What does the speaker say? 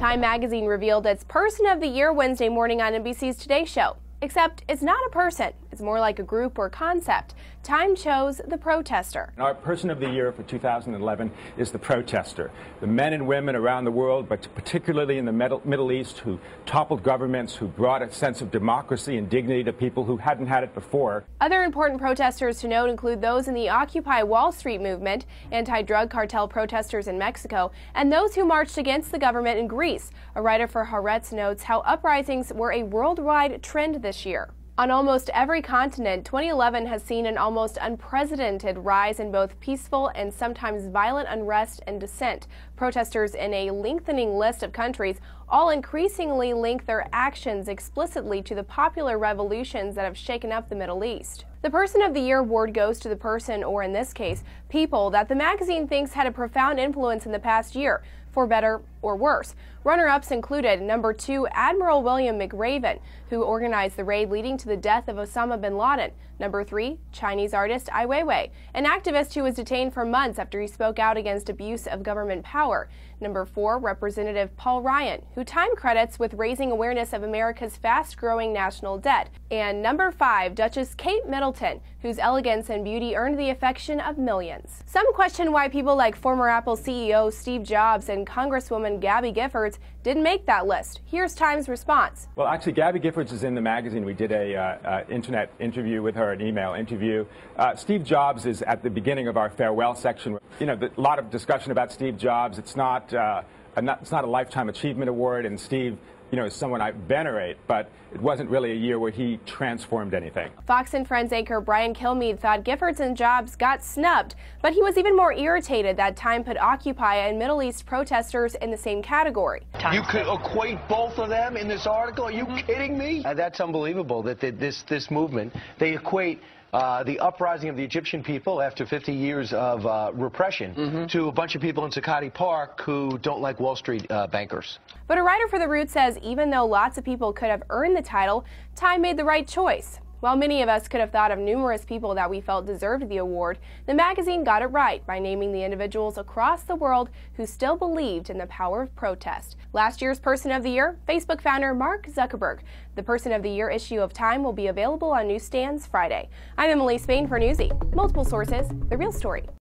Time magazine revealed its Person of the Year Wednesday morning on NBC's Today Show. Except it's not a person, it's more like a group or concept. Time chose the protester. Our Person of the Year for 2011 is the protester. The men and women around the world, but particularly in the Middle East, who toppled governments, who brought a sense of democracy and dignity to people who hadn't had it before. Other important protesters to note include those in the Occupy Wall Street movement, anti-drug cartel protesters in Mexico, and those who marched against the government in Greece. A writer for Haaretz notes how uprisings were a worldwide trend this year. On almost every continent, 2011 has seen an almost unprecedented rise in both peaceful and sometimes violent unrest and dissent. Protesters in a lengthening list of countries all increasingly link their actions explicitly to the popular revolutions that have shaken up the Middle East. The Person of the Year award goes to the person, or in this case, people, that the magazine thinks had a profound influence in the past year, for better or worse. Runner-ups included number 2, Admiral William McRaven, who organized the raid leading to the death of Osama bin Laden. Number 3, Chinese artist Ai Weiwei, an activist who was detained for months after he spoke out against abuse of government power. Number 4, Representative Paul Ryan, who Time credits with raising awareness of America's fast-growing national debt. And number 5, Duchess Kate Middleton, whose elegance and beauty earned the affection of millions. Some question why people like former Apple CEO Steve Jobs and Congresswoman Gabby Giffords didn't make that list. Here's Time's response. Well, actually, Gabby Giffords is in the magazine. We did a internet interview with her, an email interview. Steve Jobs is at the beginning of our farewell section. You know, a lot of discussion about Steve Jobs. It's not a Lifetime Achievement Award, and Steve, you know, is someone I venerate, but it wasn't really a year where he transformed anything. Fox and Friends anchor Brian Kilmeade thought Giffords and Jobs got snubbed, but he was even more irritated that Time put Occupy and Middle East protesters in the same category. You could equate both of them in this article? Are you kidding me? That's unbelievable that this movement, they equate the uprising of the Egyptian people after 50 years of repression to a bunch of people in Zuccotti Park who don't like Wall Street bankers. But a writer for The Root says even though lots of people could have earned the title, Time made the right choice. While many of us could have thought of numerous people that we felt deserved the award, the magazine got it right by naming the individuals across the world who still believed in the power of protest. Last year's Person of the Year, Facebook founder Mark Zuckerberg. The Person of the Year issue of Time will be available on newsstands Friday. I'm Emily Spain for Newsy. Multiple sources, the real story.